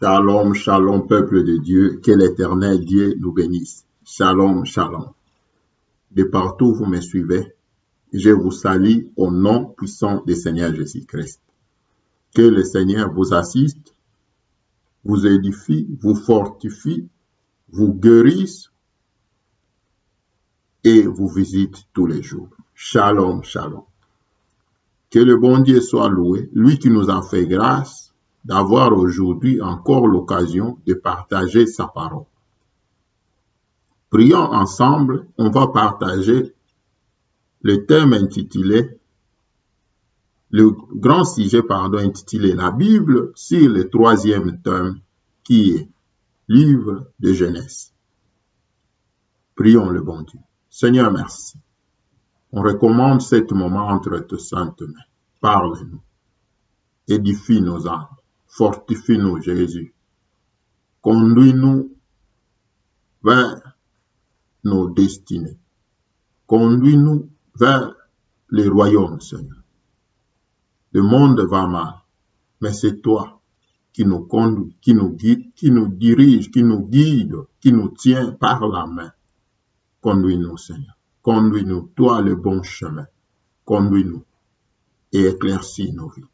Shalom, shalom, peuple de Dieu, que l'Éternel Dieu nous bénisse. Shalom, shalom. De partout où vous me suivez, je vous salue au nom puissant du Seigneur Jésus-Christ. Que le Seigneur vous assiste, vous édifie, vous fortifie, vous guérisse et vous visite tous les jours. Shalom, shalom. Que le bon Dieu soit loué, lui qui nous a fait grâce d'avoir aujourd'hui encore l'occasion de partager sa parole. Prions ensemble, on va partager le thème intitulé, le grand sujet, intitulé La Bible sur le troisième thème qui est Livre de Genèse. Prions le bon Dieu. Seigneur, merci. On recommande ce moment entre tes saintes mains. Parle-nous. Édifie nos âmes. Fortifie-nous, Jésus. Conduis-nous vers nos destinées. Conduis-nous vers le royaume, Seigneur. Le monde va mal, mais c'est toi qui nous conduis, qui nous guide, qui nous dirige, qui nous guide, qui nous tient par la main. Conduis-nous, Seigneur. Conduis-nous, toi le bon chemin. Conduis-nous et éclaircis nos vies.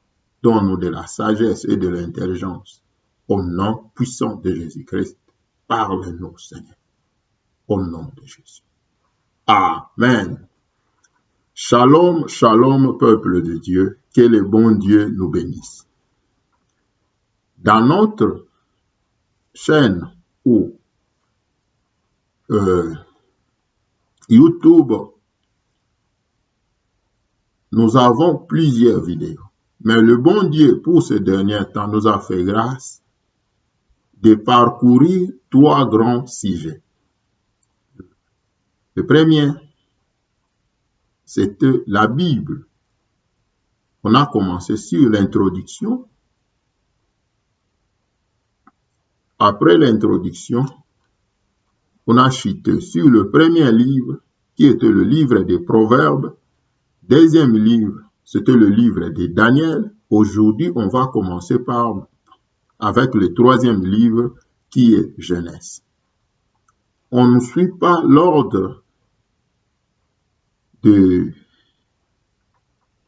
Donne-nous de la sagesse et de l'intelligence. Au nom puissant de Jésus-Christ, parle-nous, Seigneur. Au nom de Jésus. Amen. Shalom, shalom, peuple de Dieu. Que le bon Dieu nous bénisse. Dans notre chaîne ou YouTube, nous avons plusieurs vidéos. Mais le bon Dieu, pour ce dernier temps, nous a fait grâce de parcourir 3 grands sujets. Le premier, c'était la Bible. On a commencé sur l'introduction. Après l'introduction, on a chuté sur le premier livre, qui était le livre des Proverbes. Deuxième livre, c'était le livre de Daniel. Aujourd'hui, on va commencer avec le troisième livre, qui est Genèse. On ne suit pas l'ordre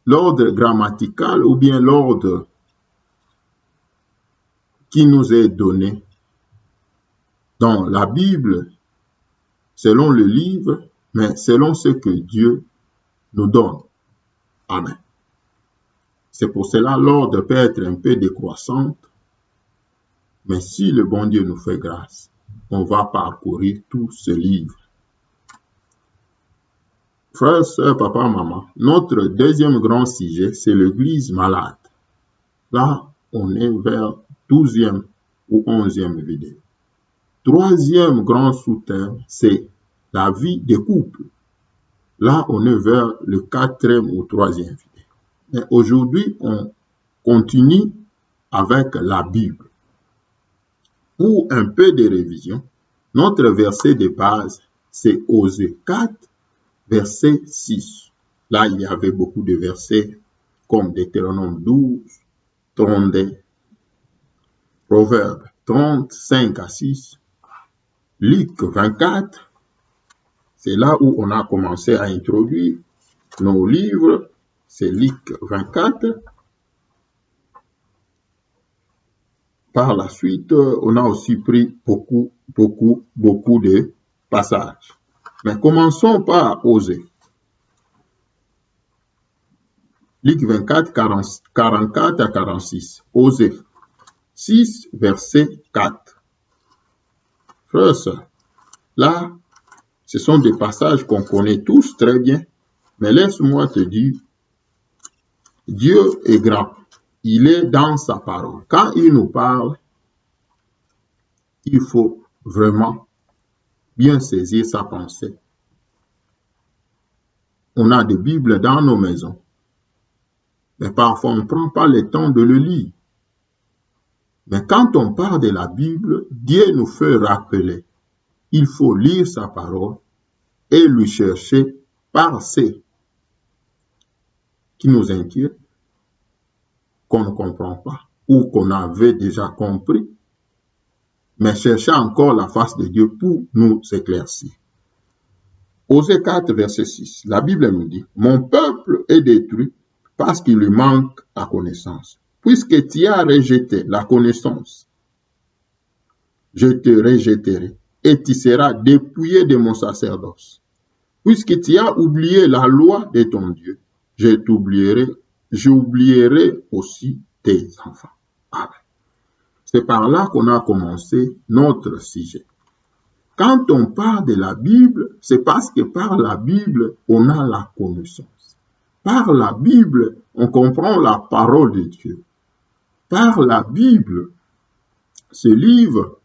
grammatical ou bien l'ordre qui nous est donné dans la Bible, selon le livre, mais selon ce que Dieu nous donne. Amen. C'est pour cela l'ordre peut être un peu décroissante, mais si le bon Dieu nous fait grâce, on va parcourir tout ce livre. Frères, sœurs, papa, maman, notre deuxième grand sujet, c'est l'Église malade. Là, on est vers 12e ou 11e vidéo. Troisième grand sous-thème, c'est la vie des couples. Là, on est vers le 4e ou 3e vidéo. Mais aujourd'hui, on continue avec la Bible. Pour un peu de révision, notre verset de base, c'est Osée 4, verset 6. Là, il y avait beaucoup de versets comme Deutéronome 12, 32, Proverbes 35 à 6, Luc 24. C'est là où on a commencé à introduire nos livres. C'est Luc 24. Par la suite, on a aussi pris beaucoup de passages. Mais commençons par Osée. Luc 24, 44 à 46. Osée 6, verset 4. Frères, là, ce sont des passages qu'on connaît tous très bien, mais laisse-moi te dire, Dieu est grand. Il est dans sa parole. Quand il nous parle, il faut vraiment bien saisir sa pensée. On a des Bibles dans nos maisons, mais parfois on ne prend pas le temps de le lire. Mais quand on parle de la Bible, Dieu nous fait rappeler, il faut lire sa parole et lui chercher par ce qui nous inquiète, qu'on ne comprend pas ou qu'on avait déjà compris, mais cherchait encore la face de Dieu pour nous éclaircir. Osée 4, verset 6, la Bible nous dit, « Mon peuple est détruit parce qu'il lui manque la connaissance. Puisque tu as rejeté la connaissance, je te rejetterai et tu seras dépouillé de mon sacerdoce. Puisque tu as oublié la loi de ton Dieu, j'oublierai aussi tes enfants. » Amen. C'est par là qu'on a commencé notre sujet. Quand on parle de la Bible, c'est parce que par la Bible, on a la connaissance. Par la Bible, on comprend la parole de Dieu. Par la Bible, ce livre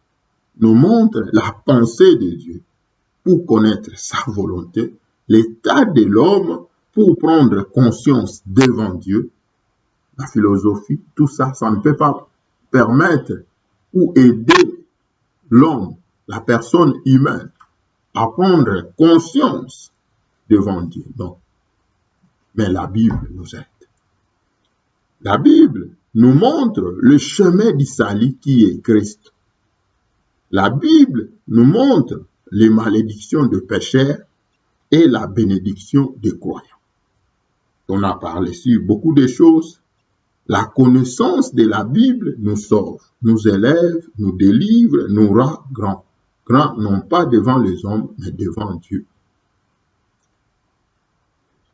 nous montre la pensée de Dieu pour connaître sa volonté, l'état de l'homme pour prendre conscience devant Dieu. La philosophie, tout ça, ça ne peut pas permettre ou aider l'homme, la personne humaine, à prendre conscience devant Dieu. Non. Mais la Bible nous aide. La Bible nous montre le chemin du salut qui est Christ. La Bible nous montre les malédictions de pécheurs et la bénédiction des croyants. On a parlé sur beaucoup de choses. La connaissance de la Bible nous sauve, nous élève, nous délivre, nous rend grands. Grands non pas devant les hommes, mais devant Dieu.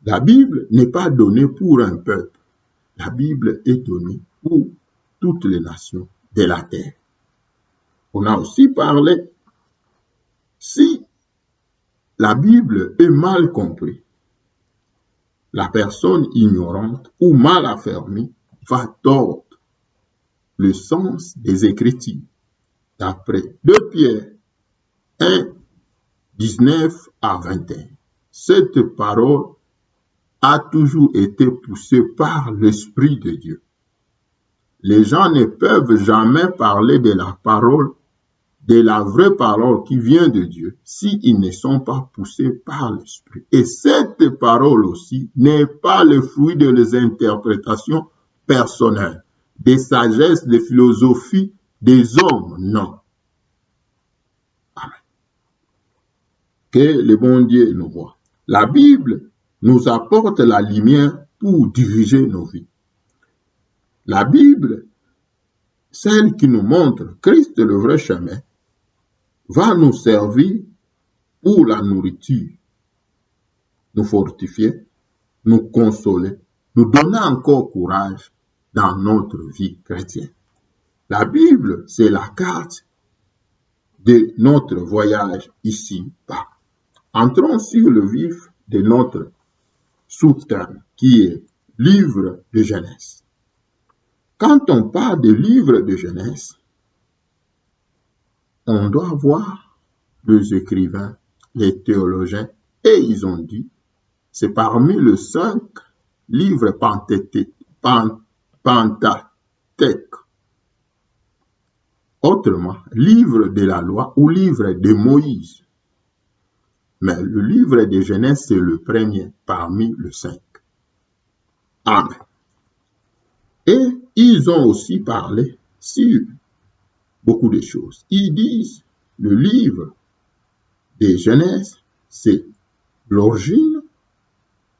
La Bible n'est pas donnée pour un peuple. La Bible est donnée pour toutes les nations de la terre. On a aussi parlé, si la Bible est mal comprise, la personne ignorante ou mal affermie va tordre le sens des Écritures. D'après 2 Pierre 1, 19 à 21. Cette parole a toujours été poussée par l'Esprit de Dieu. Les gens ne peuvent jamais parler de la parole, de la vraie parole qui vient de Dieu, s'ils ne sont pas poussés par l'Esprit. Et cette parole aussi n'est pas le fruit de les interprétations personnelles, des sagesses, des philosophies des hommes, non. Amen. Que le bon Dieu nous voie. La Bible nous apporte la lumière pour diriger nos vies. La Bible, celle qui nous montre Christ le vrai chemin, va nous servir pour la nourriture, nous fortifier, nous consoler, nous donner encore courage dans notre vie chrétienne. La Bible, c'est la carte de notre voyage ici-bas. Entrons sur le vif de notre sous-thème, qui est livre de Genèse. Quand on parle de livre de Genèse, on doit voir les écrivains, les théologiens, et ils ont dit, c'est parmi les 5 livres Pentateuque. Autrement, livre de la loi ou livre de Moïse. Mais le livre de Genèse, c'est le premier parmi les 5. Amen. Et ils ont aussi parlé sur beaucoup de choses. Ils disent, le livre de Genèse, c'est l'origine,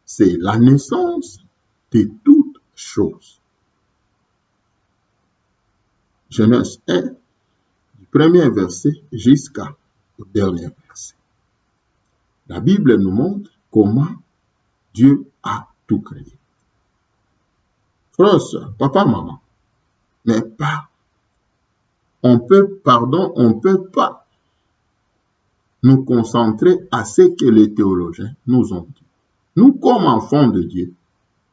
c'est la naissance de toutes choses. Genèse 1, du premier verset jusqu'au dernier verset. La Bible nous montre comment Dieu a tout créé. Frère, soeur, papa, maman, mais pas, on peut pas nous concentrer à ce que les théologiens nous ont dit. Nous, comme enfants de Dieu,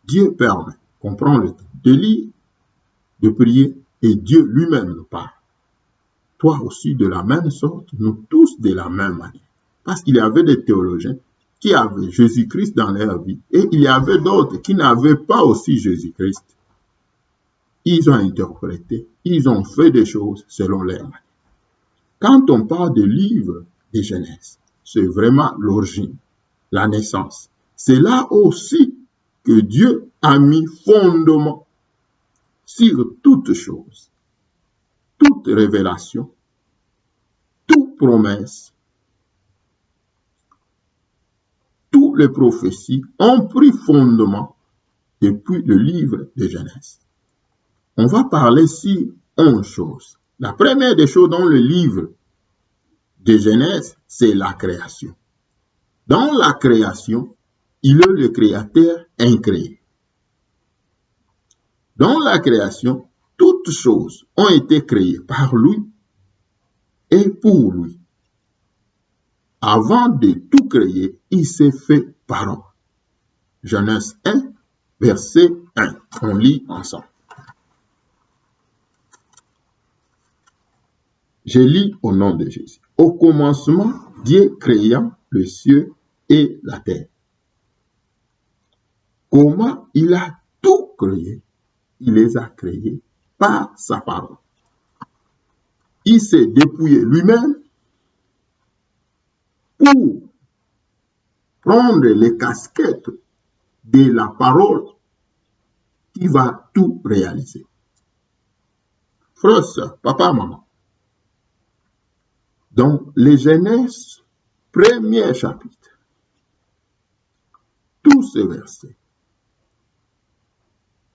Dieu permet, comprends le temps, de lire, de prier, et Dieu lui-même nous parle. Toi aussi de la même sorte, nous tous de la même manière. Parce qu'il y avait des théologiens qui avaient Jésus-Christ dans leur vie, et il y avait d'autres qui n'avaient pas aussi Jésus-Christ. Ils ont interprété, ils ont fait des choses selon leur manière. Quand on parle de livre de Genèse, c'est vraiment l'origine, la naissance. C'est là aussi que Dieu a mis fondement sur toute chose, toute révélation promesses, toutes les prophéties ont pris fondement depuis le livre de Genèse. On va parler ici 11 choses. La première des choses dans le livre de Genèse, c'est la création. Dans la création, il est le créateur incréé. Dans la création, toutes choses ont été créées par lui et pour lui. Avant de tout créer, il s'est fait parole. Genèse 1, verset 1. On lit ensemble. Je lis au nom de Jésus. Au commencement, Dieu créa le ciel et la terre. Comment il a tout créé? Il les a créés par sa parole. Il s'est dépouillé lui-même pour prendre les casquettes de la parole qui va tout réaliser. Frère, soeur, papa, maman. Donc, les Genèse, premier chapitre, tous ces versets,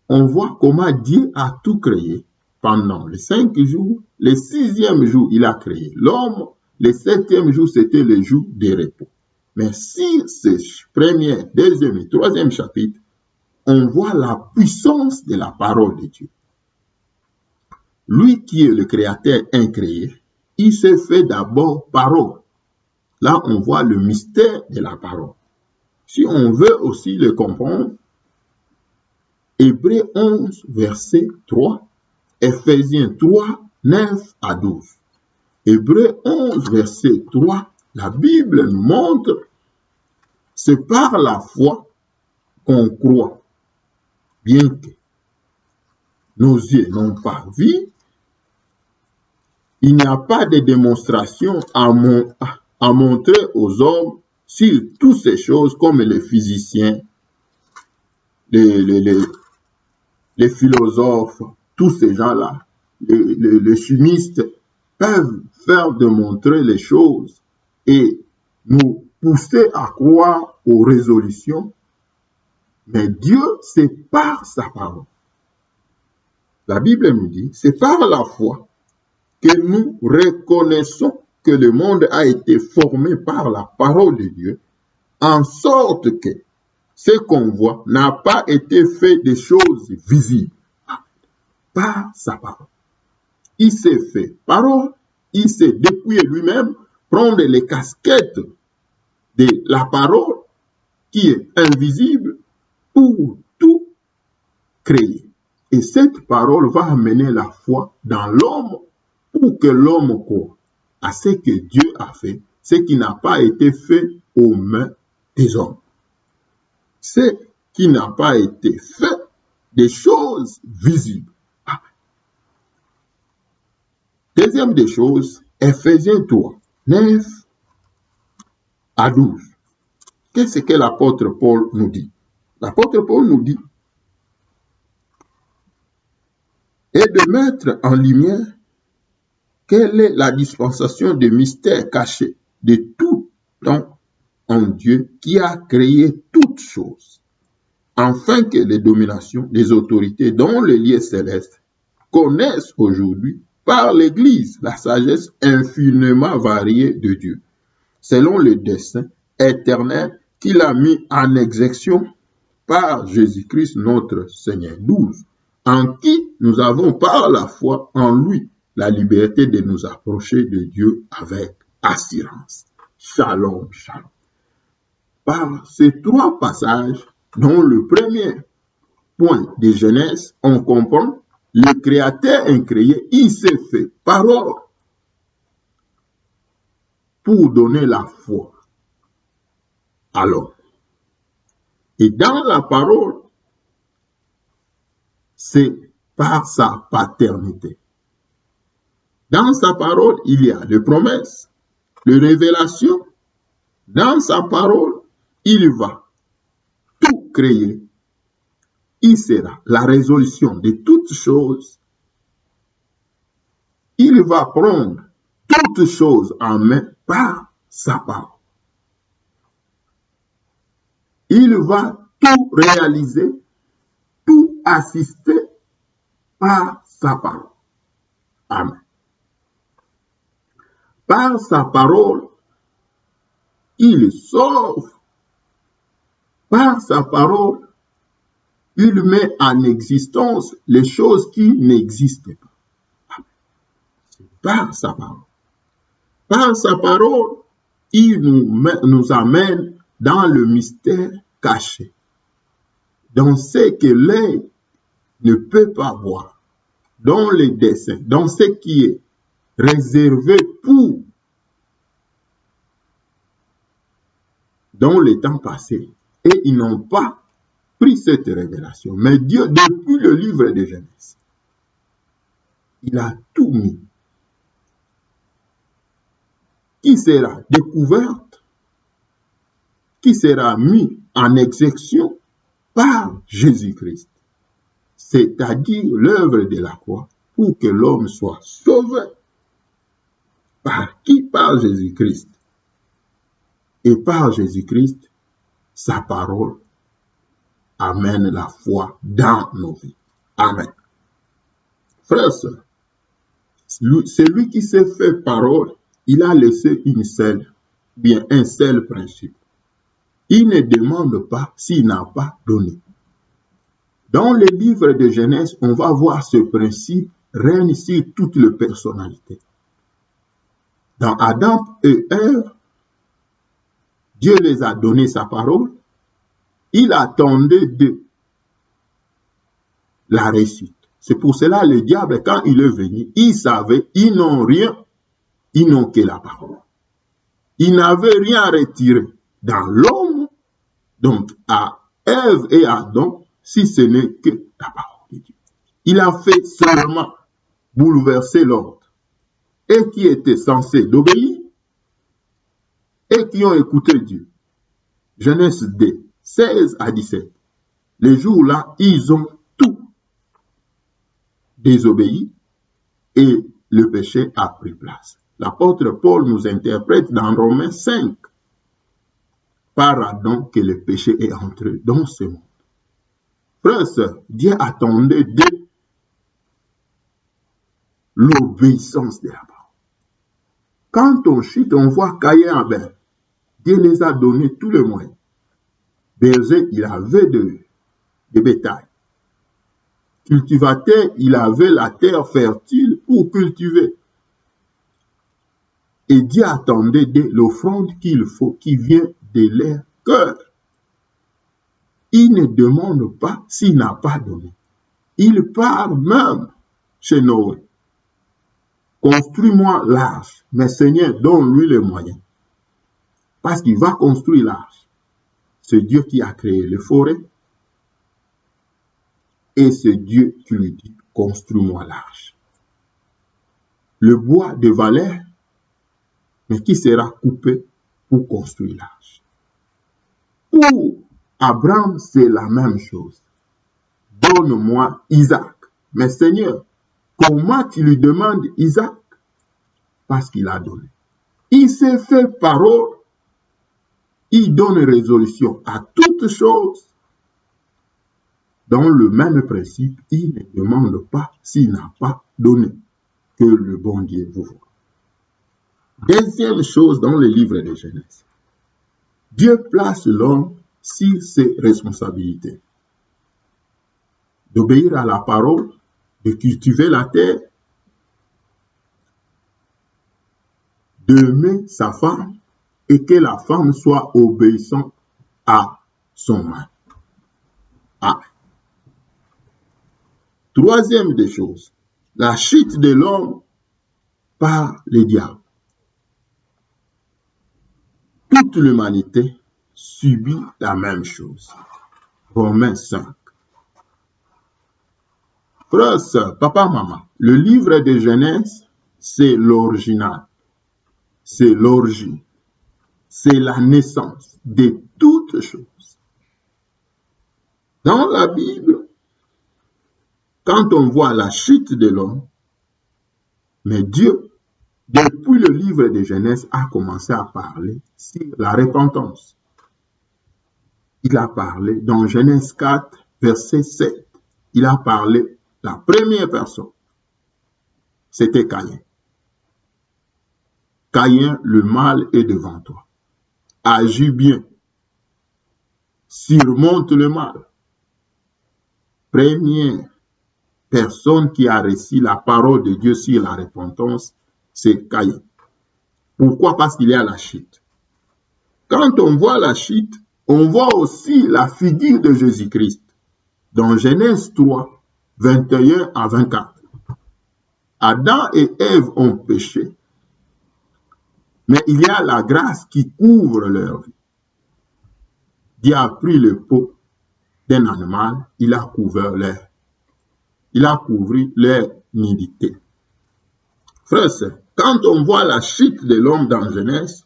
on voit comment Dieu a tout créé pendant les 5 jours. Le 6e jour, il a créé l'homme. Le 7e jour, c'était le jour de repos. Mais si ce premier, deuxième et troisième chapitre, on voit la puissance de la parole de Dieu. Lui qui est le créateur incréé, il s'est fait d'abord parole. Là, on voit le mystère de la parole. Si on veut aussi le comprendre, Hébreux 11, verset 3, Ephésiens 3, 9 à 12. Hébreux 11, verset 3, la Bible nous montre, c'est par la foi qu'on croit, bien que nos yeux n'ont pas vu, il n'y a pas de démonstration à montrer aux hommes sur toutes ces choses comme les physiciens, les philosophes, tous ces gens-là, les chimistes peuvent faire démontrer les choses et nous pousser à croire aux résolutions. Mais Dieu, c'est par sa parole. La Bible nous dit, c'est par la foi que nous reconnaissons que le monde a été formé par la parole de Dieu, en sorte que ce qu'on voit n'a pas été fait de choses visibles. Par sa parole. Il s'est fait parole, il s'est dépouillé lui-même, prendre les casquettes de la parole qui est invisible pour tout créer. Et cette parole va amener la foi dans l'homme pour que l'homme croit à ce que Dieu a fait, ce qui n'a pas été fait aux mains des hommes. Ce qui n'a pas été fait des choses visibles. Deuxième des choses, Ephésiens 3, 9 à 12. Qu'est-ce que l'apôtre Paul nous dit? L'apôtre Paul nous dit, et de mettre en lumière quelle est la dispensation des mystères cachés de tout temps en Dieu qui a créé toutes choses, afin que les dominations, les autorités dont les lieux célestes connaissent aujourd'hui par l'Église la sagesse infiniment variée de Dieu, selon le dessein éternel qu'il a mis en exécution par Jésus-Christ notre Seigneur. 12. En qui nous avons par la foi en lui la liberté de nous approcher de Dieu avec assurance. Shalom, shalom. Par ces 3 passages, dont le premier point de Genèse, on comprend le créateur incréé, il s'est fait parole pour donner la foi à l'homme. Et dans la parole, c'est par sa paternité. Dans sa parole, il y a les promesses, les révélations. Dans sa parole, il va tout créer. Il sera la résolution de toutes choses. Il va prendre toutes choses en main par sa parole. Il va tout réaliser, tout assister par sa parole. Amen. Par sa parole, il sauve. Par sa parole, il met en existence les choses qui n'existaient pas. Par sa parole. Par sa parole, il nous amène dans le mystère caché, dans ce que l'œil ne peut pas voir, dans les desseins, dans ce qui est réservé pour, dans les temps passés. Et ils n'ont pas pris cette révélation. Mais Dieu, depuis le livre de Genèse, il a tout mis. Qui sera découverte, qui sera mis en exécution par Jésus-Christ. C'est-à-dire l'œuvre de la croix pour que l'homme soit sauvé. Par qui? Par Jésus-Christ. Et par Jésus-Christ, sa parole amène la foi dans nos vies. Amen. Frères et sœurs, celui qui s'est fait parole, il a laissé un seul principe. Il ne demande pas s'il n'a pas donné. Dans le livre de Genèse, on va voir ce principe règne sur toutes les personnalités. Dans Adam et Ève, Dieu les a donné sa parole. Il attendait d'eux la réussite. C'est pour cela le diable, quand il est venu, il savait, ils n'ont rien, ils n'ont que la parole. Ils n'avaient rien à retirer dans l'homme, donc à Ève et à Adam, si ce n'est que la parole de Dieu. Il a fait seulement bouleverser l'ordre. Et qui étaient censés d'obéir, et qui ont écouté Dieu. Genèse 2, 16 à 17. Les jours-là, ils ont tout désobéi et le péché a pris place. L'apôtre Paul nous interprète dans Romains 5, par Adam que le péché est entré dans ce monde. Frères et sœurs, Dieu attendait de l'obéissance de la parole. Quand on chute, on voit Caïn et Abel. Dieu les a donné tous les moyens. Berger, il avait de bétail. Cultivateur, il avait la terre fertile pour cultiver. Et Dieu attendait de l'offrande qu'il faut, qui vient de leur cœur. Il ne demande pas s'il n'a pas donné. Il part même chez Noé. Construis-moi l'arche, mais Seigneur, donne-lui les moyens. Parce qu'il va construire l'arche. C'est Dieu qui a créé les forêts. Et c'est Dieu qui lui dit, construis-moi l'arche. Le bois de valeur, mais qui sera coupé pour construire l'arche. Pour Abraham, c'est la même chose. Donne-moi Isaac. Mais Seigneur, comment tu lui demandes Isaac? Parce qu'il a donné. Il s'est fait parole. Il donne résolution à toutes choses. Dans le même principe, il ne demande pas s'il n'a pas donné. Que le bon Dieu vous voit. Deuxième chose dans le livre de Genèse. Dieu place l'homme sur ses responsabilités. D'obéir à la parole, de cultiver la terre, d'aimer sa femme et que la femme soit obéissante à son mari. Ah. Troisième des choses, la chute de l'homme par le diable. Toute l'humanité subit la même chose. Romains 5. Frères, sœurs, papa, maman, le livre de Genèse, c'est l'original. C'est l'origine. C'est la naissance de toutes choses. Dans la Bible, quand on voit la chute de l'homme, mais Dieu Depuis le livre de Genèse a commencé à parler sur la repentance. Il a parlé dans Genèse 4, verset 7. Il a parlé la première personne. C'était Caïn. Caïn, le mal est devant toi. Agis bien. Surmonte le mal. Première personne qui a reçu la parole de Dieu sur la repentance, c'est Caïn. Pourquoi? Parce qu'il y a la chute. Quand on voit la chute, on voit aussi la figure de Jésus-Christ. Dans Genèse 3, 21 à 24. Adam et Ève ont péché, mais il y a la grâce qui couvre leur vie. Dieu a pris le peau d'un animal, il a couvert leur nudité. Frères, quand on voit la chute de l'homme dans Genèse,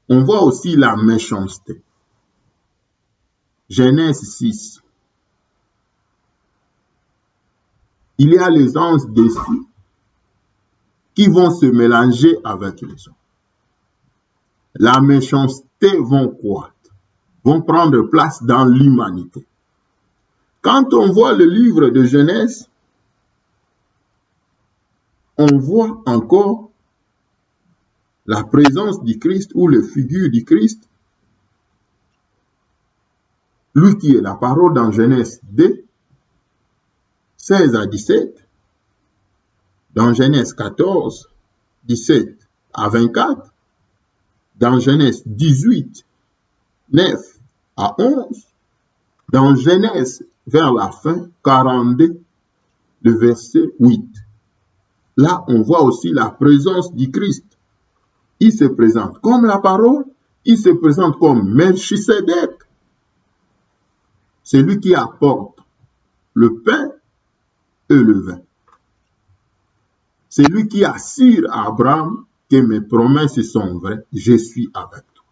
on voit aussi la méchanceté. Genèse 6. Il y a les anges déçus qui vont se mélanger avec les hommes. La méchanceté vont croître, vont prendre place dans l'humanité. Quand on voit le livre de Genèse, on voit encore la présence du Christ ou la figure du Christ, lui qui est la parole dans Genèse 2, 16 à 17, dans Genèse 14, 17 à 24, dans Genèse 18, 9 à 11, dans Genèse vers la fin, 42, le verset 8. Là, on voit aussi la présence du Christ. Il se présente comme la parole, il se présente comme Melchisedec. C'est lui qui apporte le pain et le vin. C'est lui qui assure à Abraham que mes promesses sont vraies, je suis avec toi.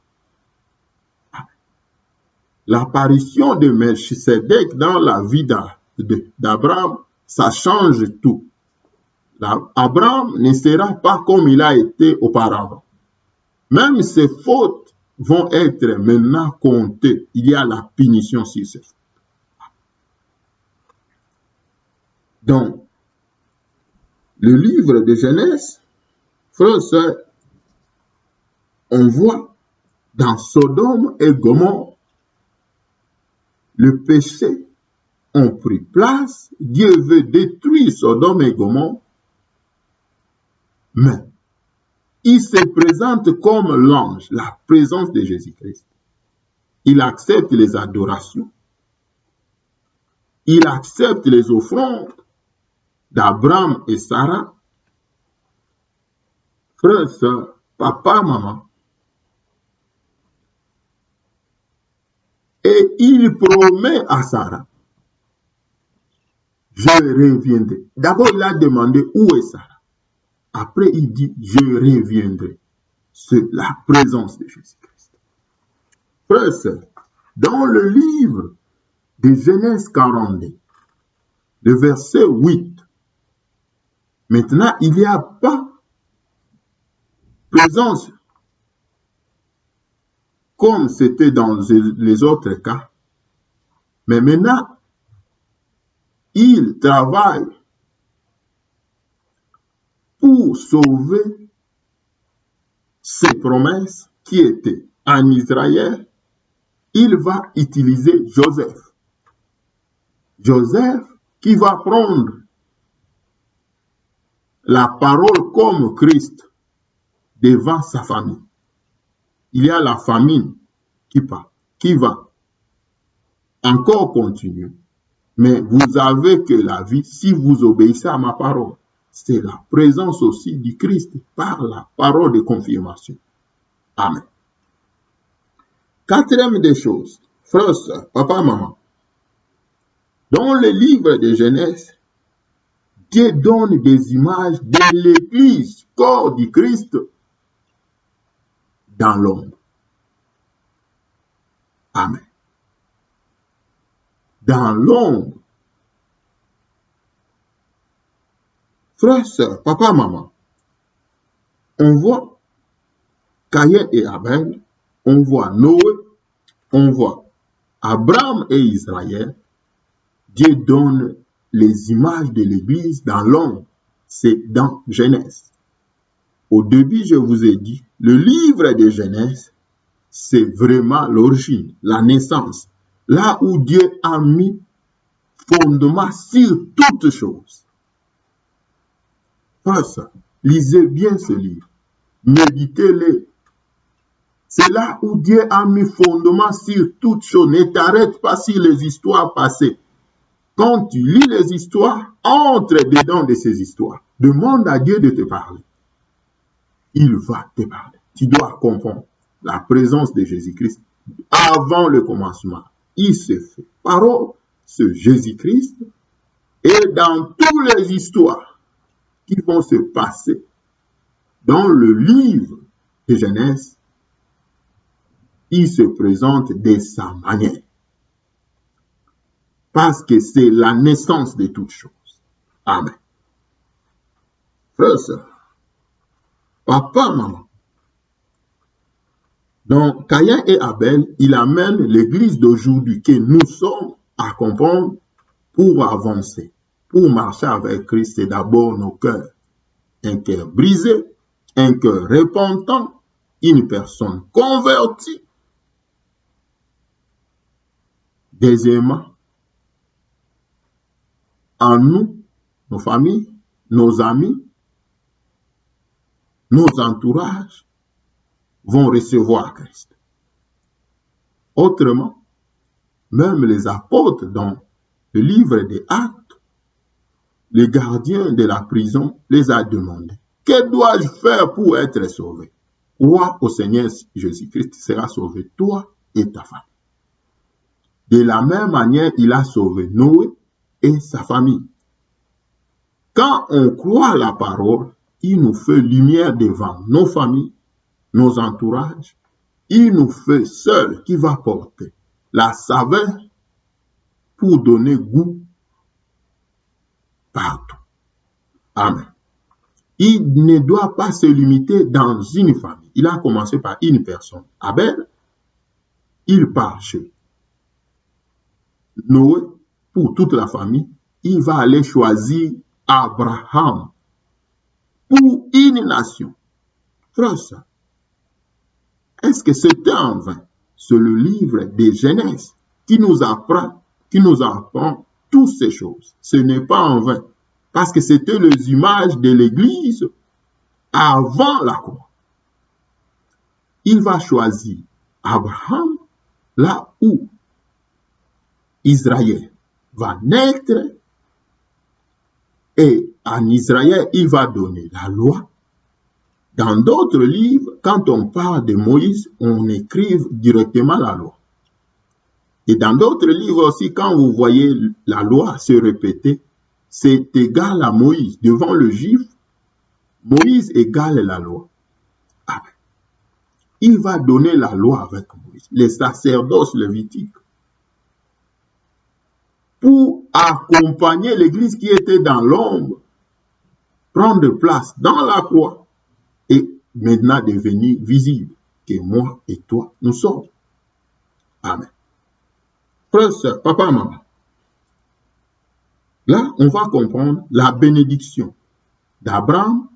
L'apparition de Melchisedec dans la vie d'Abraham, ça change tout. Abraham ne sera pas comme il a été auparavant. Même ses fautes vont être maintenant comptées. Il y a la punition sur ses fautes. Donc, le livre de Genèse, frères et sœurs, on voit dans Sodome et Gomorrhe, le péché a pris place. Dieu veut détruire Sodome et Gomorrhe, mais il se présente comme l'ange, la présence de Jésus-Christ. Il accepte les adorations. Il accepte les offrandes d'Abraham et Sarah. Frères, sœurs, papa, maman. Et il promet à Sarah, je reviendrai. D'abord, il a demandé où est Sarah. Après, il dit, je reviendrai. C'est la présence de Jésus-Christ. Frères, sœurs, dans le livre de Genèse 42, le verset 8, maintenant, il n'y a pas présence comme c'était dans les autres cas. Mais maintenant, il travaille pour sauver ses promesses qui étaient en Israël. Il va utiliser Joseph. Joseph qui va prendre la parole comme Christ devant sa famille. Il y a la famine qui va encore continuer. Mais vous avez que la vie si vous obéissez à ma parole. C'est la présence aussi du Christ par la parole de confirmation. Amen. Quatrième des choses, frères, sœurs, papa, maman. Dans le livre de Genèse, Dieu donne des images de l'Église, corps du Christ, dans l'ombre. Amen. Dans l'ombre. Frères, sœurs, papa, maman. on voit Caïn et Abel, on voit Noé, on voit Abraham et Israël. Dieu donne les images de l'Église dans l'ombre. C'est dans Genèse. Au début, je vous ai dit, le livre de Genèse, c'est vraiment l'origine, la naissance. Là où Dieu a mis fondement sur toutes choses. Frère, lisez bien ce livre. Méditez-le. C'est là où Dieu a mis fondement sur toutes choses. Ne t'arrête pas sur les histoires passées. Quand tu lis les histoires, entre dedans de ces histoires. Demande à Dieu de te parler. Il va te parler. Tu dois comprendre la présence de Jésus-Christ avant le commencement. Il se fait parole, ce Jésus-Christ, et dans toutes les histoires qui vont se passer dans le livre de Genèse, il se présente de sa manière. Parce que c'est la naissance de toutes choses. Amen. Frère, sœur, papa, maman. Donc, Caïn et Abel, il amène l'église d'aujourd'hui que nous sommes à comprendre pour avancer, pour marcher avec Christ. C'est d'abord nos cœurs. Un cœur brisé, un cœur repentant, une personne convertie. Deuxièmement, en nous, nos familles, nos amis, nos entourages vont recevoir Christ. Autrement, même les apôtres dans le livre des Actes, le gardien de la prison les a demandé, que dois-je faire pour être sauvé? Crois au Seigneur Jésus-Christ, sera sauvé toi et ta famille. De la même manière, il a sauvé Noé et sa famille. Quand on croit la parole, il nous fait lumière devant nos familles, nos entourages. Il nous fait seul qui va porter la saveur pour donner goût partout. Amen. Il ne doit pas se limiter dans une famille. Il a commencé par une personne. Abel, il part chez Noé, pour toute la famille. Il va aller choisir Abraham pour une nation. Frère, est-ce que c'était en vain? C'est le livre de Genèse qui nous apprend toutes ces choses. Ce n'est pas en vain. Parce que c'était les images de l'Église avant la croix. Il va choisir Abraham là où Israël va naître, et en Israël, il va donner la loi. Dans d'autres livres, quand on parle de Moïse, on écrit directement la loi. Et dans d'autres livres aussi, quand vous voyez la loi se répéter, c'est égal à Moïse. Devant le juif, Moïse égale la loi. Amen. Il va donner la loi avec Moïse, les sacerdoces lévitiques, pour accompagner l'église qui était dans l'ombre, prendre place dans la croix et maintenant devenir visible, que moi et toi, nous sommes. Amen. Frère, sœur, papa, maman. Là, on va comprendre la bénédiction d'Abraham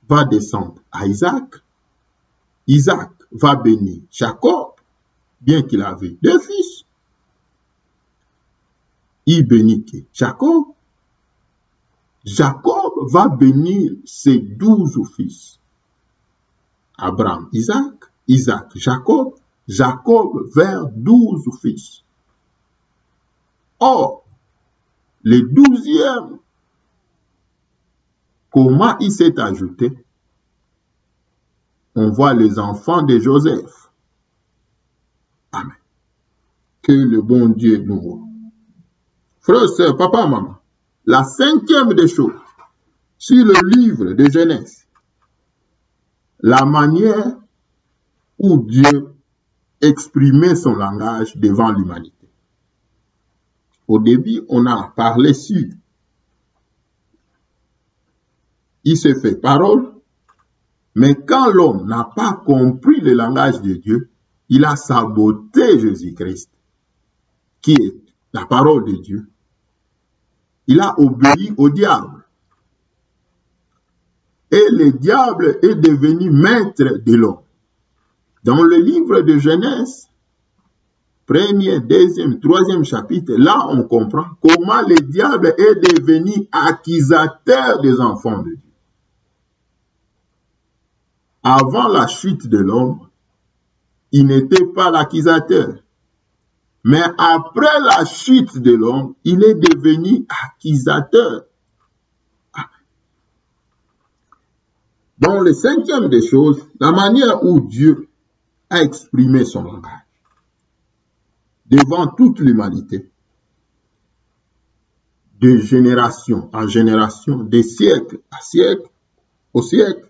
va descendre à Isaac. Isaac va bénir Jacob, bien qu'il avait 2 fils. Il bénit Jacob. Jacob va bénir ses 12 fils. Abraham, Isaac, Isaac, Jacob, Jacob vers 12 fils. Or, le 12e, comment il s'est ajouté? On voit les enfants de Joseph. Amen. Que le bon Dieu nous voit. Frère, sœur, papa, maman, la 5e des choses, sur le livre de Genèse, la manière où Dieu exprimait son langage devant l'humanité. Au début, on a parlé sur. Il se fait parole, Mais quand l'homme n'a pas compris le langage de Dieu, il a saboté Jésus-Christ, qui est la parole de Dieu. Il a obéi au diable. Et le diable est devenu maître de l'homme. Dans le livre de Genèse, 1er, 2e, 3e chapitre, là on comprend comment le diable est devenu accusateur des enfants de Dieu. Avant la chute de l'homme, il n'était pas l'accusateur. Mais après la chute de l'homme, il est devenu accusateur. Dans le 5e des choses, la manière où Dieu a exprimé son langage devant toute l'humanité, de génération en génération, de siècle à siècle, au siècle,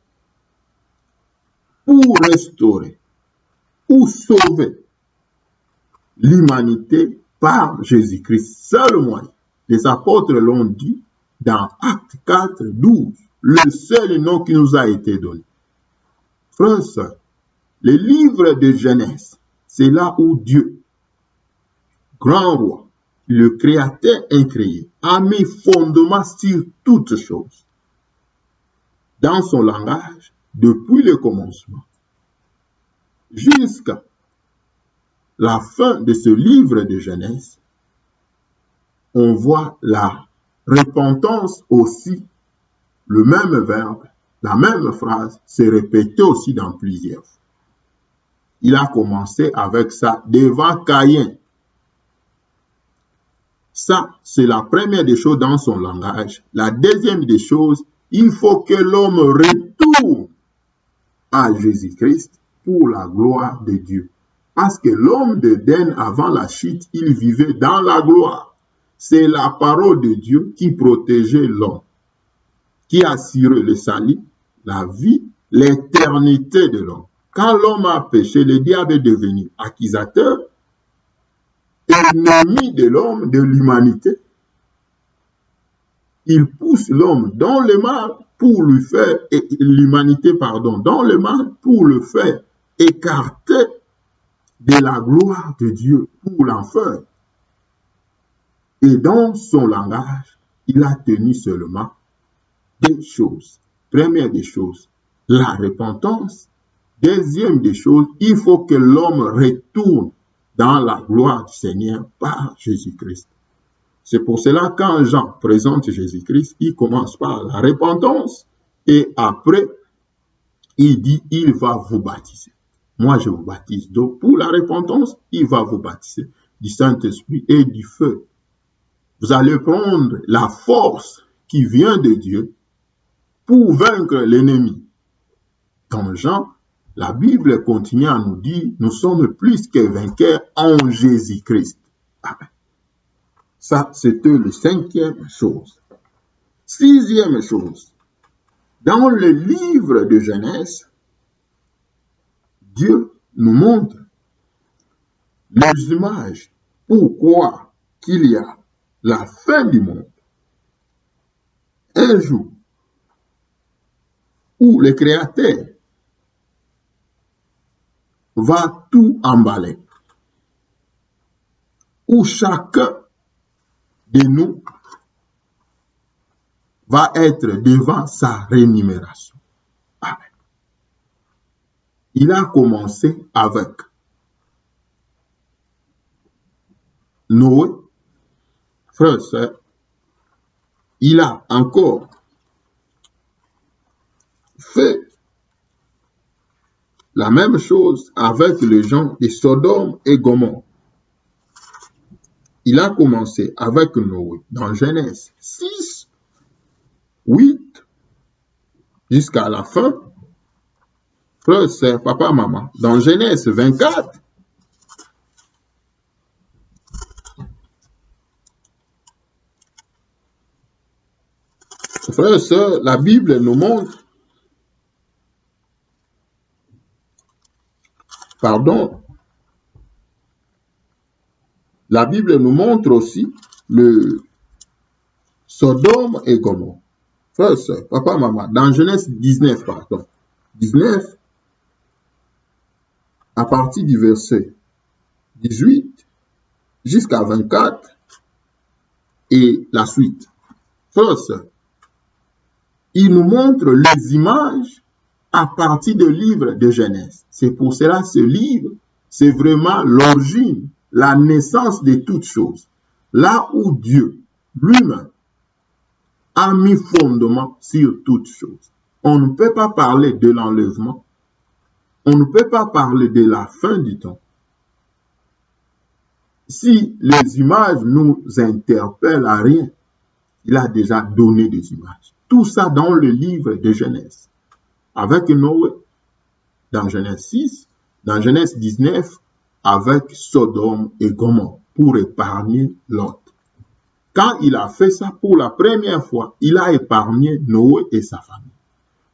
pour restaurer ou sauver l'humanité par Jésus-Christ. Seul moyen. Les apôtres l'ont dit dans Actes 4, 12. Le seul nom qui nous a été donné. Frères et sœurs, le livre de Genèse, c'est là où Dieu, grand roi, le créateur incréé, a mis fondement sur toutes choses. Dans son langage, depuis le commencement, jusqu'à la fin de ce livre de Genèse, on voit la repentance aussi, le même verbe, la même phrase, se répéter aussi dans plusieurs fois. Il a commencé avec ça devant Caïn. Ça, c'est la première des choses dans son langage. La deuxième des choses, il faut que l'homme retourne à Jésus-Christ pour la gloire de Dieu. Parce que l'homme d'Éden, avant la chute, il vivait dans la gloire. C'est la parole de Dieu qui protégeait l'homme, qui assurait le salut, la vie, l'éternité de l'homme. Quand l'homme a péché, le diable est devenu accusateur, ennemi de l'homme, de l'humanité. Il pousse l'homme dans le mal pour lui faire, l'humanité, pardon, dans le mal pour le faire écarter de la gloire de Dieu pour l'enfer. Et dans son langage, il a tenu seulement deux choses. Première des choses, la repentance. Deuxième des choses, il faut que l'homme retourne dans la gloire du Seigneur par Jésus-Christ. C'est pour cela quand Jean présente Jésus-Christ, il commence par la repentance et après, il dit, il va vous baptiser. Moi, je vous baptise d'eau. Pour la repentance, il va vous baptiser du Saint-Esprit et du feu. Vous allez prendre la force qui vient de Dieu pour vaincre l'ennemi. Dans Jean, la Bible continue à nous dire, nous sommes plus que vainqueurs en Jésus-Christ. Amen. Ça, c'était la 5e chose. 6e chose. Dans le livre de Genèse, Dieu nous montre les images pourquoi qu'il y a la fin du monde. Un jour où le Créateur va tout emballer, où chacun de nous va être devant sa rémunération. Amen. Il a commencé avec Noé, frère, sœur. Il a encore fait la même chose avec les gens de Sodome et Gomorrhe. Il a commencé avec Noé dans Genèse 6, 8, jusqu'à la fin. Frère, sœur, papa, maman, dans Genèse 24, frère, sœur, la Bible nous montre, la Bible nous montre aussi le Sodome et Gomorrhe. Frère, sœur, papa, maman, dans Genèse 19, pardon. 19, à partir du verset 18 jusqu'à 24 et la suite. Frères, il nous montre les images à partir du livre de Genèse. C'est pour cela ce livre, c'est vraiment l'origine, la naissance de toutes choses. Là où Dieu lui-même a mis fondement sur toutes choses. On ne peut pas parler de l'enlèvement. On ne peut pas parler de la fin du temps. Si les images nous interpellent à rien, il a déjà donné des images. Tout ça dans le livre de Genèse. Avec Noé, dans Genèse 6, dans Genèse 19, avec Sodome et Gomorrhe, pour épargner Lot. Quand il a fait ça pour la première fois, il a épargné Noé et sa famille.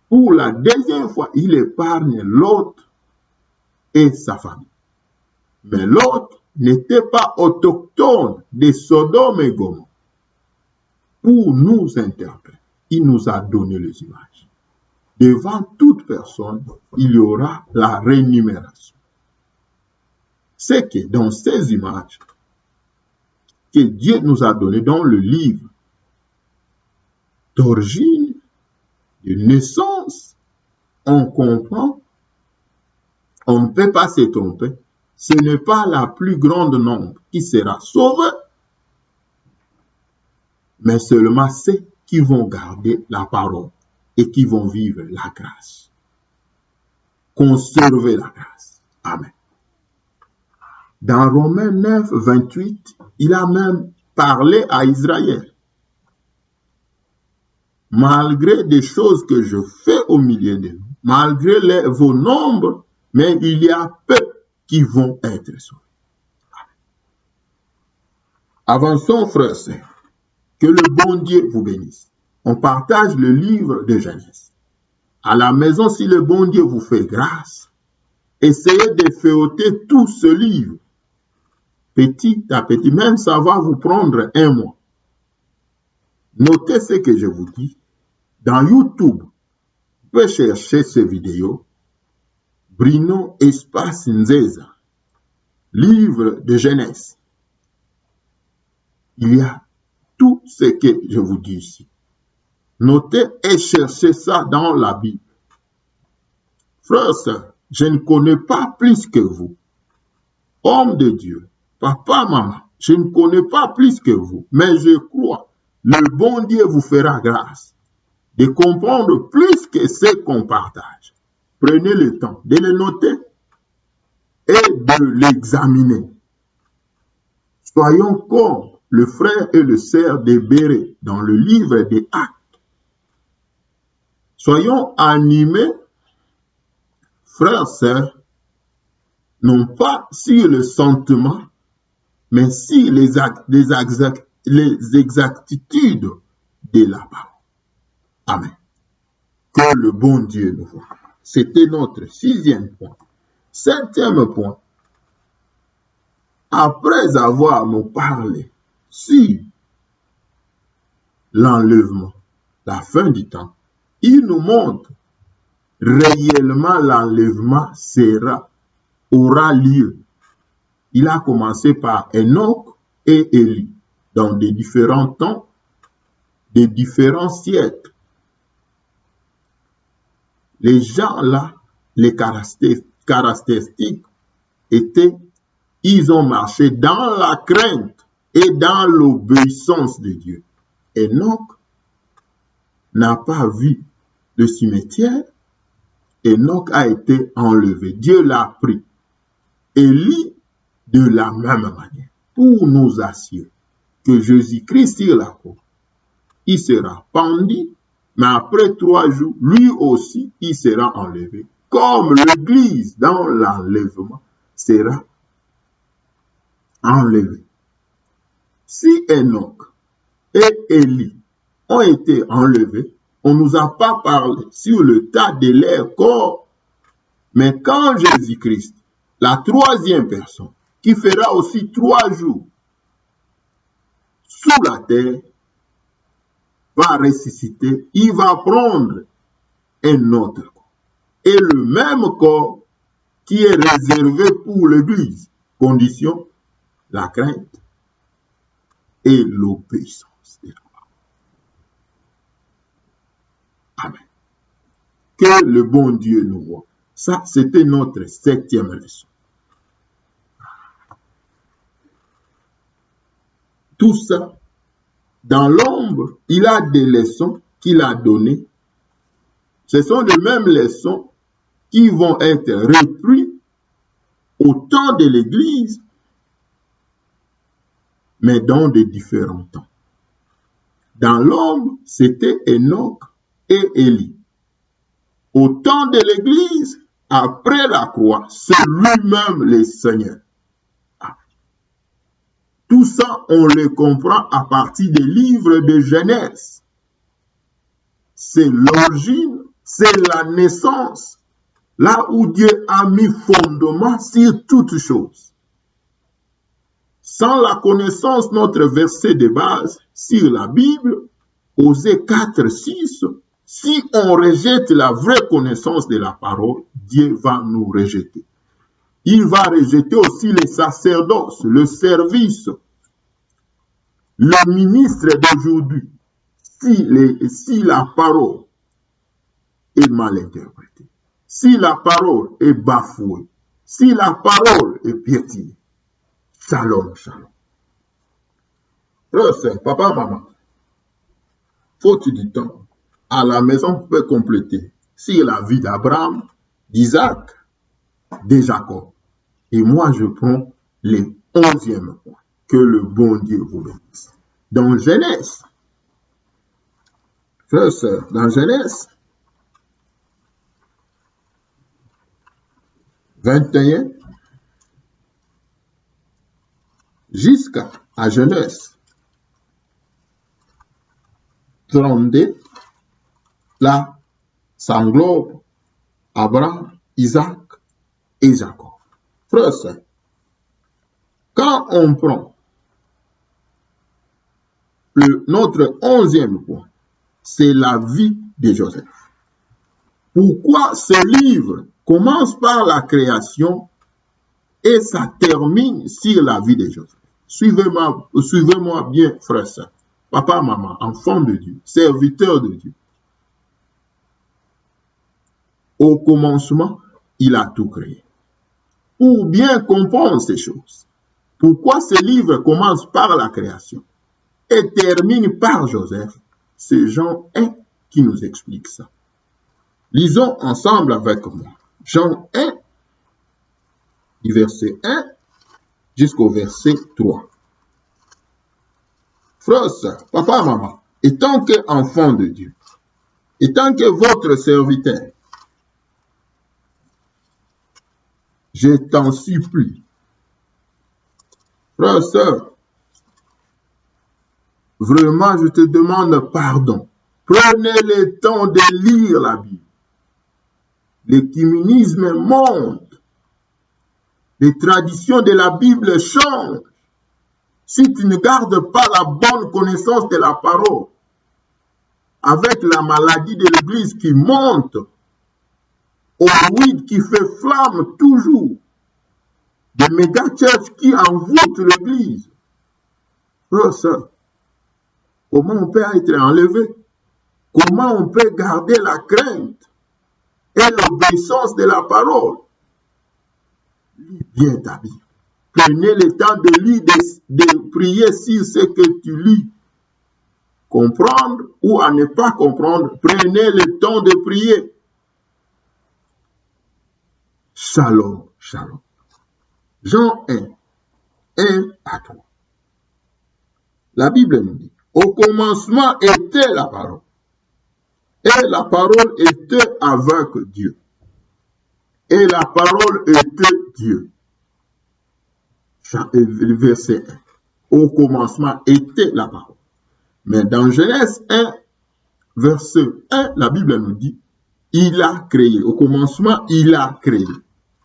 Pour la deuxième fois, il épargne Lot et sa famille. Mais Lot n'était pas autochtone de Sodome et Gomorrhe. Pour nous interpeller, il nous a donné les images. Devant toute personne, il y aura la rémunération. C'est que dans ces images que Dieu nous a données dans le livre d'origine, de naissance, on comprend, on ne peut pas se tromper. Ce n'est pas la plus grande nombre qui sera sauvé, mais seulement ceux qui vont garder la parole et qui vont vivre la grâce. Conserver la grâce. Amen. Dans Romains 9, 28, il a même parlé à Israël. Malgré des choses que je fais au milieu de vous, malgré vos nombres, mais il y a peu qui vont être sauvés. Avançons, frères et sœurs. Que le bon Dieu vous bénisse. On partage le livre de Genèse. À la maison, si le bon Dieu vous fait grâce, essayez de feuilleter tout ce livre. Petit à petit, même ça va vous prendre un mois. Notez ce que je vous dis. Dans YouTube, vous pouvez chercher ces vidéos. Bruno Espace Nzeza, livre de Genèse. Il y a tout ce que je vous dis ici. Notez et cherchez ça dans la Bible. Frères, sœurs, je ne connais pas plus que vous. Homme de Dieu, papa, maman, je ne connais pas plus que vous, mais je crois, le bon Dieu vous fera grâce de comprendre plus que ce qu'on partage. Prenez le temps de le noter et de l'examiner. Soyons comme le frère et le sœur de Béré dans le livre des Actes. Soyons animés, frères et sœurs, non pas sur le sentiment, mais sur les exactitudes de la parole. Amen. Que le bon Dieu nous voie. C'était notre 6e point. 7e point. Après avoir nous parlé sur l'enlèvement, la fin du temps, il nous montre réellement l'enlèvement aura lieu. Il a commencé par Enoch et Élie, dans des différents temps, des différents siècles. Les gens là, les caractéristiques étaient, ils ont marché dans la crainte et dans l'obéissance de Dieu. Enoch n'a pas vu le cimetière. Enoch a été enlevé. Dieu l'a pris. Élie, de la même manière, pour nous assurer que Jésus-Christ sur la croix, il sera pendu, mais après 3 jours, lui aussi, il sera enlevé. Comme l'Église dans l'enlèvement sera enlevé. Si Enoch et Élie ont été enlevés, on ne nous a pas parlé sur le tas de leur corps, mais quand Jésus-Christ, la 3e personne, qui fera aussi 3 jours sous la terre, va ressusciter, il va prendre un autre corps. est le même corps qui est réservé pour l'Église. Condition, la crainte et l'obéissance de la parole. Amen. Que le bon Dieu nous voie. Ça, c'était notre 7e leçon. Tout ça, dans l'ombre, il a des leçons qu'il a données. Ce sont les mêmes leçons qui vont être reprises au temps de l'Église, mais dans de différents temps. Dans l'ombre, c'était Enoch et Élie. Au temps de l'Église, après la croix, c'est lui-même le Seigneur. Tout ça, on le comprend à partir des livres de Genèse. C'est l'origine, c'est la naissance, là où Dieu a mis fondement sur toutes choses. Sans la connaissance, notre verset de base sur la Bible, Osée 4, 6, si on rejette la vraie connaissance de la parole, Dieu va nous rejeter. Il va rejeter aussi les sacerdoces, le service, le ministre d'aujourd'hui, si la parole est mal interprétée, si la parole est bafouée, si la parole est piétinée. Shalom, shalom. Frère, sœur, papa, maman, faute du temps, à la maison, vous pouvez compléter sur la vie d'Abraham, d'Isaac, de Jacob. Et moi, je prends le 11e point. Que le bon Dieu vous bénisse. Dans Genèse, frère, sœur, dans Genèse 21, jusqu'à Genèse 32, là, ça englobe Abraham, Isaac et Jacob. Frère, sœur, quand on prend notre 11e point, c'est la vie de Joseph. Pourquoi ce livre commence par la création et ça termine sur la vie de Joseph? Suivez-moi bien, frère, sœur, papa, maman, enfant de Dieu, serviteur de Dieu. Au commencement, il a tout créé. Pour bien comprendre ces choses, pourquoi ce livre commence par la création et termine par Joseph, c'est Jean 1 qui nous explique ça. Lisons ensemble avec moi. Jean 1, du verset 1 jusqu'au verset 3. Frère, sœur, papa, maman, étant qu'enfant de Dieu, étant que votre serviteur, je t'en supplie, frère, sœur, vraiment, je te demande pardon. Prenez le temps de lire la Bible. L'écuménisme monte. Les traditions de la Bible changent. Si tu ne gardes pas la bonne connaissance de la parole, avec la maladie de l'Église qui monte, au huile qui fait flamme toujours, des méga-churches qui envoûtent l'Église, frère, sœur, comment on peut être enlevé? Comment on peut garder la crainte et l'obéissance de la parole? Lis bien ta Bible. Prenez le temps de lire, de prier sur ce que tu lis. Comprendre ou à ne pas comprendre, prenez le temps de prier. Shalom, shalom. Jean 1, 1 à 3. La Bible nous dit, au commencement était la parole. Et la parole était avec Dieu. Et la parole était Dieu. Verset 1. Au commencement était la parole. Mais dans Genèse 1, verset 1, la Bible nous dit, il a créé. Au commencement, il a créé.